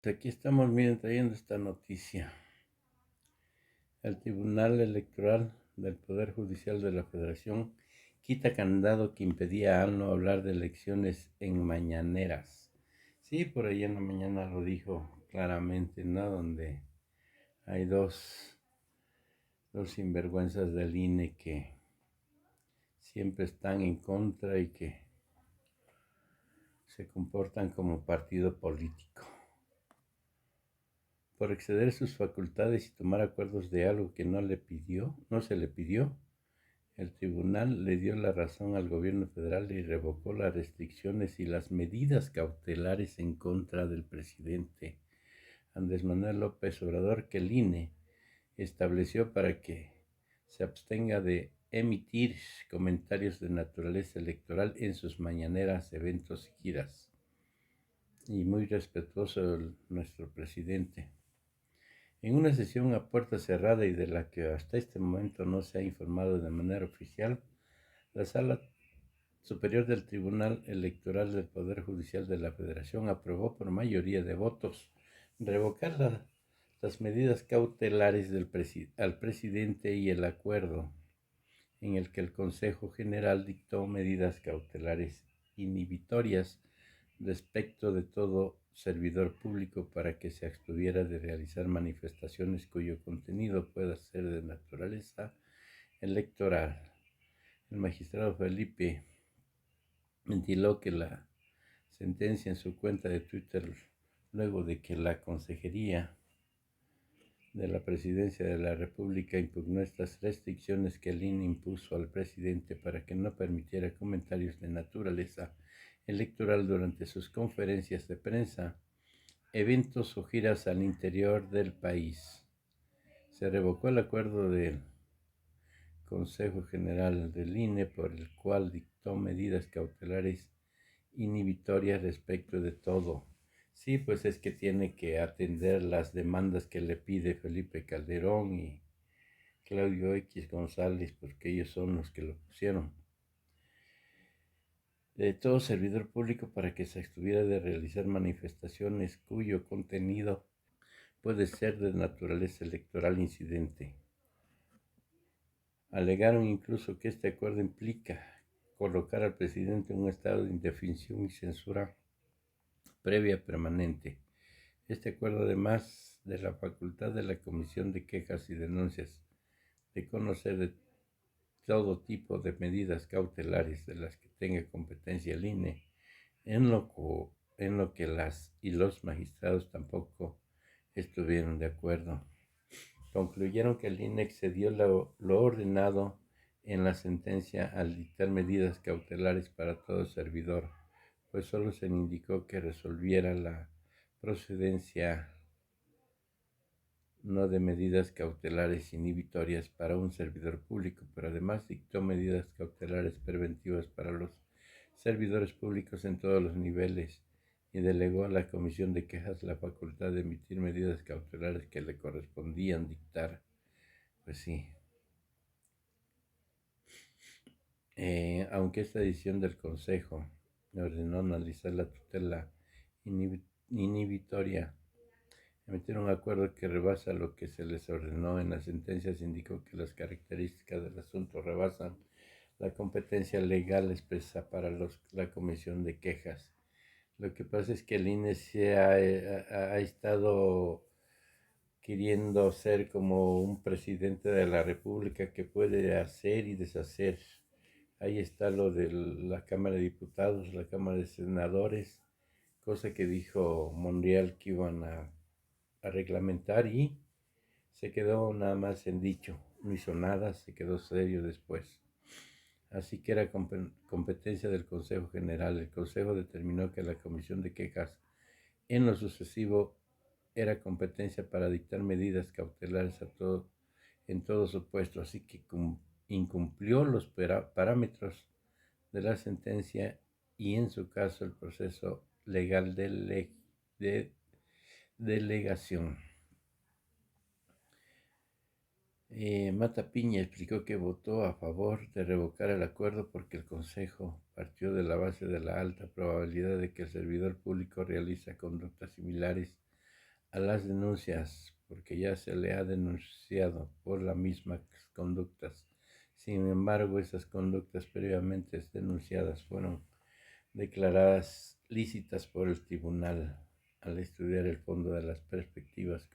Aquí estamos, miren, trayendo esta noticia. El Tribunal Electoral del Poder Judicial de la Federación quita candado que impedía a no hablar de elecciones en mañaneras. Sí, por ahí en la mañana lo dijo claramente, ¿no? Donde hay dos sinvergüenzas del INE que siempre están en contra y que se comportan como partido político. Por exceder sus facultades y tomar acuerdos de algo que no se le pidió, el tribunal le dio la razón al gobierno federal y revocó las restricciones y las medidas cautelares en contra del presidente Andrés Manuel López Obrador que el INE estableció para que se abstenga de emitir comentarios de naturaleza electoral en sus mañaneras, eventos y giras. Y muy respetuoso nuestro presidente. En una sesión a puerta cerrada y de la que hasta este momento no se ha informado de manera oficial, la Sala Superior del Tribunal Electoral del Poder Judicial de la Federación aprobó por mayoría de votos revocar las medidas cautelares al presidente y el acuerdo en el que el Consejo General dictó medidas cautelares inhibitorias respecto de todo servidor público para que se abstuviera de realizar manifestaciones cuyo contenido pueda ser de naturaleza electoral. El magistrado Felipe ventiló que la sentencia en su cuenta de Twitter luego de que la Consejería de la Presidencia de la República impugnó estas restricciones que el INE impuso al presidente para que no permitiera comentarios de naturaleza electoral durante sus conferencias de prensa, eventos o giras al interior del país. Se revocó el acuerdo del Consejo General del INE por el cual dictó medidas cautelares inhibitorias respecto de todo. Sí, pues es que tiene que atender las demandas que le pide Felipe Calderón y Claudio X González, porque ellos son los que lo pusieron. De todo servidor público para que se abstuviera de realizar manifestaciones cuyo contenido puede ser de naturaleza electoral incidente. Alegaron incluso que este acuerdo implica colocar al presidente en un estado de indefensión y censura previa permanente. Este acuerdo, además de la facultad de la Comisión de Quejas y Denuncias de conocer de todo tipo de medidas cautelares de las que tenga competencia el INE, en lo que las y los magistrados tampoco estuvieron de acuerdo. Concluyeron que el INE excedió lo ordenado en la sentencia al dictar medidas cautelares para todo servidor, pues solo se indicó que resolviera la procedencia no de medidas cautelares inhibitorias para un servidor público, pero además dictó medidas cautelares preventivas para los servidores públicos en todos los niveles y delegó a la Comisión de Quejas la facultad de emitir medidas cautelares que le correspondían dictar. Pues sí. Aunque esta decisión del Consejo le ordenó analizar la tutela inhibitoria, emitir un acuerdo que rebasa lo que se les ordenó en las sentencias, indicó que las características del asunto rebasan la competencia legal expresa para la Comisión de Quejas. Lo que pasa es que el INE ha estado queriendo ser como un presidente de la República que puede hacer y deshacer. Ahí está lo de la Cámara de Diputados, la Cámara de Senadores, cosa que dijo Monreal que iban a reglamentar y se quedó nada más en dicho, no hizo nada, se quedó serio después. Así que era competencia del Consejo General. El Consejo determinó que la Comisión de Quejas en lo sucesivo era competencia para dictar medidas cautelares en todo su puesto, así que incumplió los parámetros de la sentencia y en su caso el proceso legal de delegación. Mata Piña explicó que votó a favor de revocar el acuerdo porque el Consejo partió de la base de la alta probabilidad de que el servidor público realiza conductas similares a las denuncias, porque ya se le ha denunciado por las mismas conductas. Sin embargo, esas conductas previamente denunciadas fueron declaradas lícitas por el tribunal al estudiar el fondo de las respectivas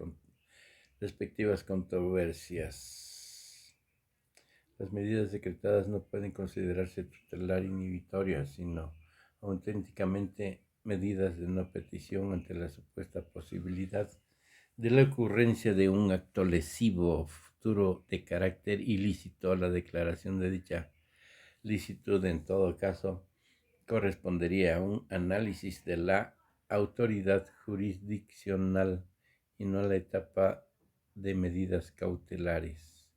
controversias. Las medidas decretadas no pueden considerarse tutelar inhibitorias, sino auténticamente medidas de no petición ante la supuesta posibilidad de la ocurrencia de un acto lesivo futuro de carácter ilícito. La declaración de dicha licitud, en todo caso, correspondería a un análisis de la autoridad jurisdiccional y no a la etapa de medidas cautelares.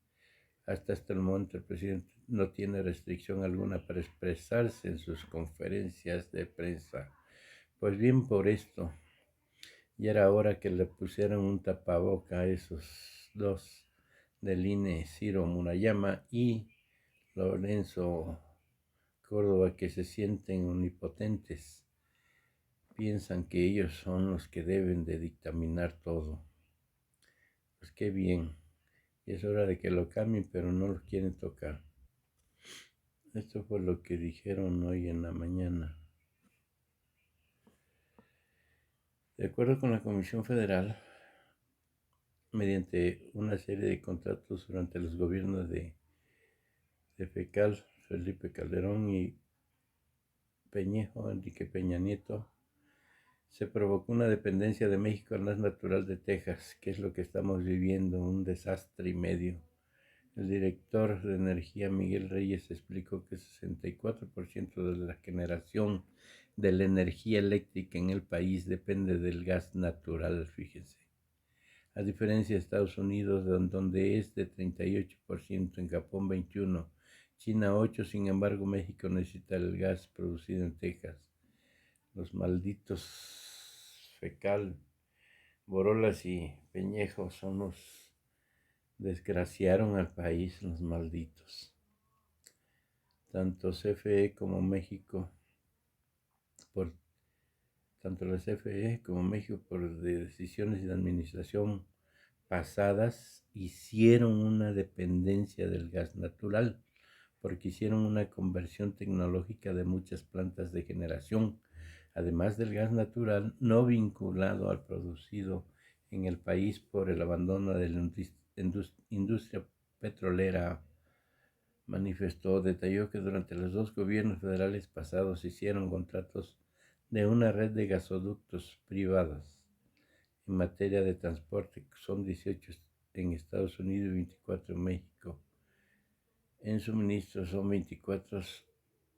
Hasta el momento el presidente no tiene restricción alguna para expresarse en sus conferencias de prensa. Pues bien, por esto, ya era hora que le pusieran un tapaboca a esos dos del INE, Ciro Murayama y Lorenzo Córdoba, que se sienten omnipotentes. Piensan que ellos son los que deben de dictaminar todo. Pues qué bien. Y es hora de que lo cambien, pero no lo quieren tocar. Esto fue lo que dijeron hoy en la mañana. De acuerdo con la Comisión Federal, mediante una serie de contratos durante los gobiernos de FECAL, Felipe Calderón y Enrique Peña Nieto, se provocó una dependencia de México al gas natural de Texas, que es lo que estamos viviendo, un desastre y medio. El director de Energía, Miguel Reyes, explicó que el 64% de la generación de la energía eléctrica en el país depende del gas natural, fíjense. A diferencia de Estados Unidos, donde es de 38%, en Japón 21%, China 8%, sin embargo México necesita el gas producido en Texas. Los malditos FECAL, Borolas y Peñejo son los desgraciaron al país, los malditos. Tanto CFE como México, tanto la CFE como México, por decisiones de administración pasadas, hicieron una dependencia del gas natural, porque hicieron una conversión tecnológica de muchas plantas de generación, además del gas natural no vinculado al producido en el país por el abandono de la industria petrolera. Detalló que durante los dos gobiernos federales pasados se hicieron contratos de una red de gasoductos privadas en materia de transporte, son 18 en Estados Unidos y 24 en México. En suministro son 24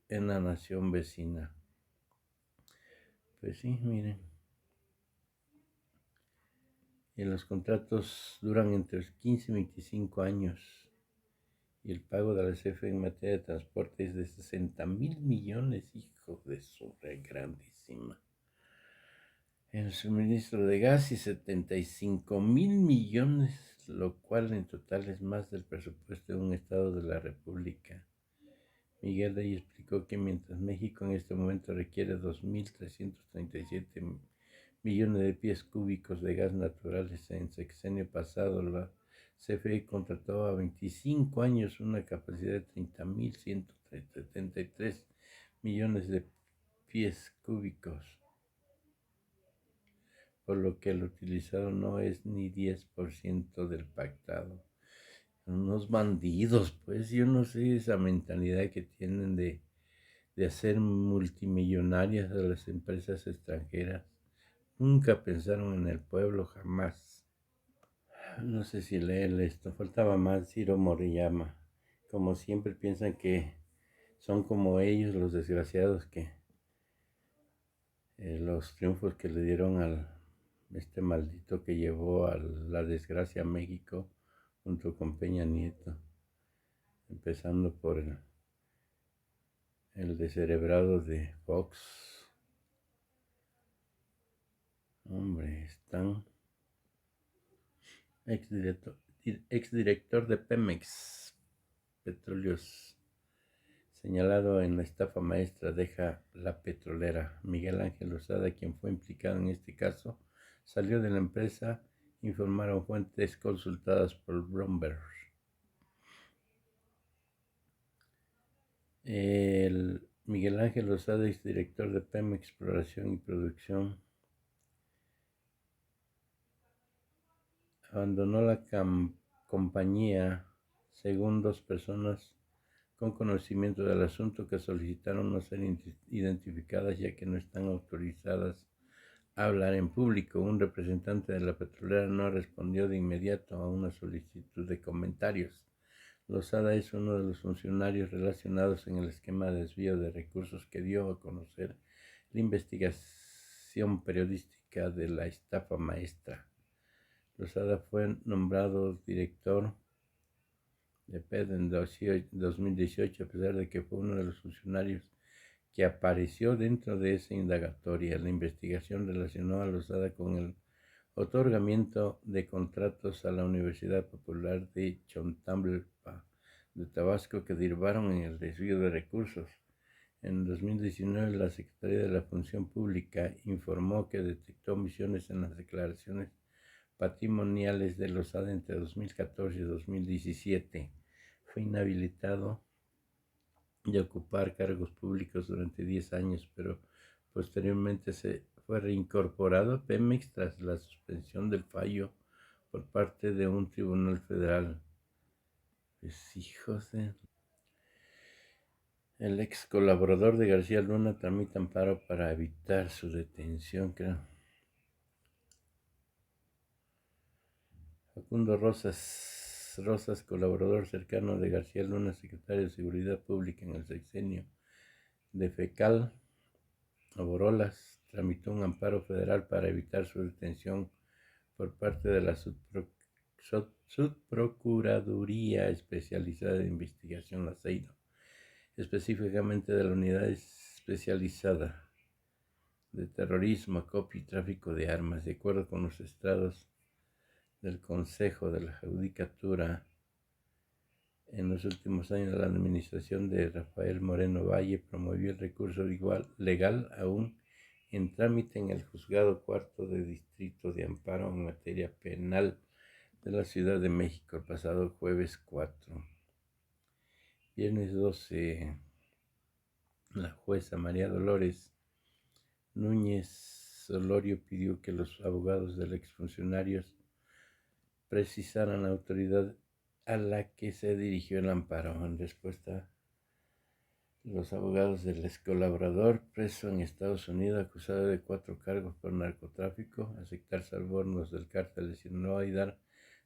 en la nación vecina. Pues sí, miren. Y los contratos duran entre 15 y 25 años. Y el pago de la CFE en materia de transporte es de 60,000 millones, hijo de su re grandísima. El suministro de gas y 75,000 millones, lo cual en total es más del presupuesto de un estado de la República. Miguel de ahí explicó que mientras México en este momento requiere 2,337 millones de pies cúbicos de gas naturales, en sexenio pasado la CFE contrató a 25 años una capacidad de 30,173 millones de pies cúbicos, por lo que el utilizado no es ni 10% del pactado. Unos bandidos, pues yo no sé esa mentalidad que tienen de hacer multimillonarias a las empresas extranjeras. Nunca pensaron en el pueblo, jamás. No sé si leer esto, faltaba más. Ciro Moriyama. Como siempre piensan que son como ellos los desgraciados, que los triunfos que le dieron al este maldito que llevó a la desgracia a México junto con Peña Nieto, empezando por el descerebrado de Fox. Hombre, están exdirector de Pemex Petróleos, señalado en la estafa maestra, deja la petrolera. Miguel Ángel Lozada, quien fue implicado en este caso, salió de la empresa, informaron fuentes consultadas por Bloomberg. El Miguel Ángel Lozada, exdirector de Pemex Exploración y Producción, abandonó la compañía según dos personas con conocimiento del asunto que solicitaron no ser identificadas ya que no están autorizadas a hablar en público. Un representante de la petrolera no respondió de inmediato a una solicitud de comentarios. Lozada es uno de los funcionarios relacionados en el esquema de desvío de recursos que dio a conocer la investigación periodística de la estafa maestra. Lozada fue nombrado director de PED en 2018, a pesar de que fue uno de los funcionarios que apareció dentro de esa indagatoria. La investigación relacionó a Lozada con el otorgamiento de contratos a la Universidad Popular de Chontalpa de Tabasco que derivaron en el desvío de recursos. En 2019, la Secretaría de la Función Pública informó que detectó omisiones en las declaraciones patrimoniales de Lozada entre 2014 y 2017. Fue inhabilitado de ocupar cargos públicos durante 10 años, pero posteriormente se fue reincorporado a Pemex tras la suspensión del fallo por parte de un tribunal federal. Pues hijos de... El ex colaborador de García Luna tramita amparo para evitar su detención, creo. Facundo Rosas, colaborador cercano de García Luna, secretario de Seguridad Pública en el sexenio de Fecal Borolas, tramitó un amparo federal para evitar su detención por parte de la Subprocuraduría Especializada de Investigación, la CEIDO, específicamente de la Unidad Especializada de Terrorismo, Acopio y Tráfico de Armas, de acuerdo con los estados del Consejo de la Judicatura. En los últimos años, la administración de Rafael Moreno Valle promovió el recurso legal aún en trámite en el Juzgado Cuarto de Distrito de Amparo en materia penal de la Ciudad de México el pasado jueves 4. Viernes 12, la jueza María Dolores Núñez Solorio pidió que los abogados del exfuncionario precisaran la autoridad a la que se dirigió el amparo. En respuesta, los abogados del ex colaborador preso en Estados Unidos, acusado de 4 cargos por narcotráfico, aceptar sobornos del cártel de Sinaloa y dar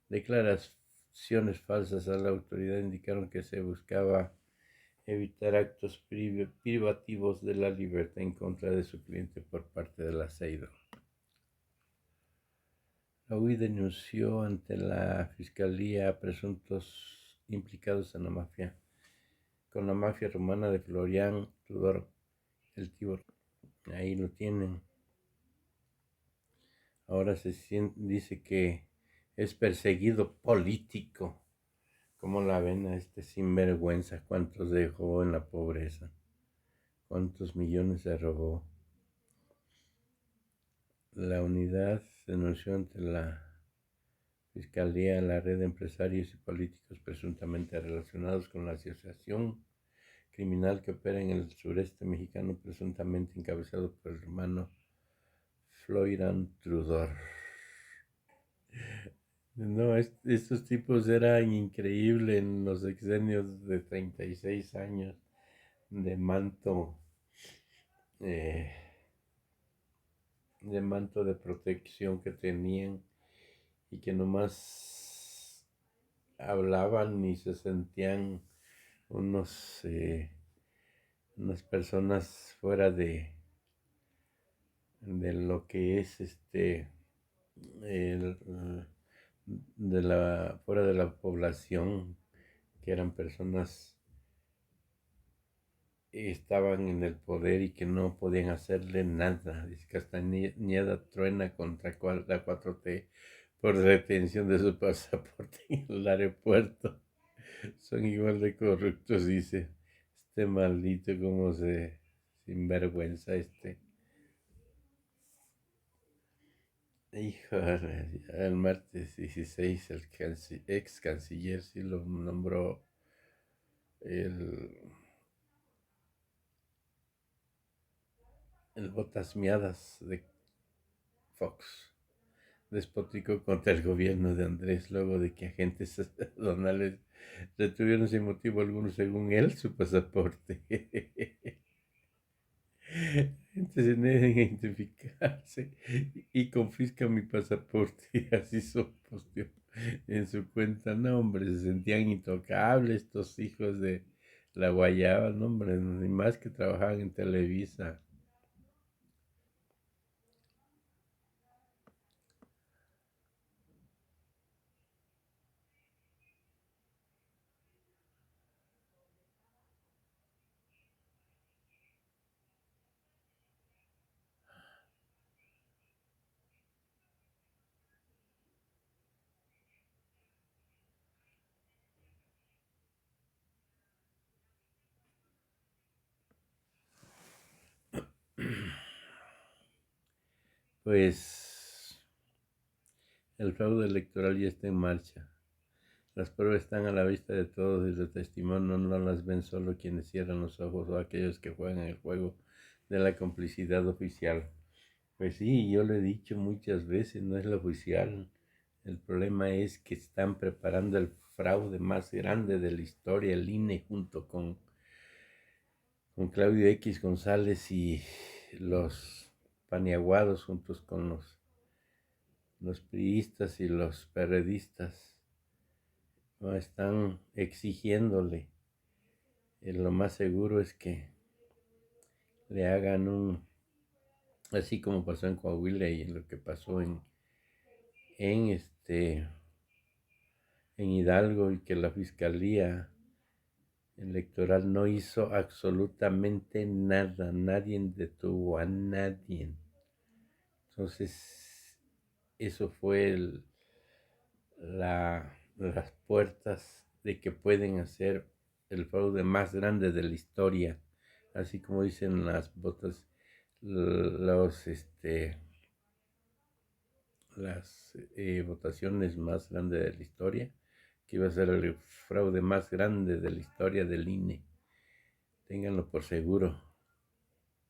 declaraciones falsas a la autoridad, indicaron que se buscaba evitar actos privativos de la libertad en contra de su cliente por parte de la CEIDO. La UI denunció ante la Fiscalía a presuntos implicados en la mafia, con la mafia rumana de Florian Tudor, el Tibor. Ahí lo tienen. Ahora dice que es perseguido político. ¿Cómo la ven a este sinvergüenza? ¿Cuántos dejó en la pobreza? ¿Cuántos millones se robó? La unidad denunció ante la Fiscalía a la red de empresarios y políticos presuntamente relacionados con la asociación criminal que opera en el sureste mexicano, presuntamente encabezado por el hermano Florian Tudor. No, estos tipos eran increíbles en los sexenios de 36 años de manto de protección que tenían y que nomás hablaban y se sentían unas personas fuera de lo que es fuera de la población, que eran personas que estaban en el poder y que no podían hacerle nada. Dice Castañeda truena contra la 4T por retención de su pasaporte en el aeropuerto. Son igual de corruptos, dice. Este maldito como sinvergüenza Híjole, el martes 16 el ex canciller sí lo nombró el, el Botas Miadas de Fox. Despotricó contra el gobierno de Andrés luego de que agentes aduanales retuvieron sin motivo alguno, según él, su pasaporte. Entonces se niegan a identificarse y confiscan mi pasaporte. Así posteó en su cuenta. No, hombre, se sentían intocables estos hijos de la guayaba, no, hombre, ni más que trabajaban en Televisa. Pues el fraude electoral ya está en marcha. Las pruebas están a la vista de todos y los testimonios no las ven solo quienes cierran los ojos o aquellos que juegan el juego de la complicidad oficial. Pues sí, yo lo he dicho muchas veces, no es lo oficial. El problema es que están preparando el fraude más grande de la historia, el INE, junto con Claudio X González y los paniaguados, juntos con los priistas y los perredistas, ¿no? Están exigiéndole. Lo más seguro es que le hagan así como pasó en Coahuila y en lo que pasó en en Hidalgo, y que la Fiscalía Electoral no hizo absolutamente nada, nadie detuvo a nadie. Entonces, eso fue las puertas de que pueden hacer el fraude más grande de la historia, así como dicen las votos, los, las votaciones más grandes de la historia, que iba a ser el fraude más grande de la historia del INE. Ténganlo por seguro.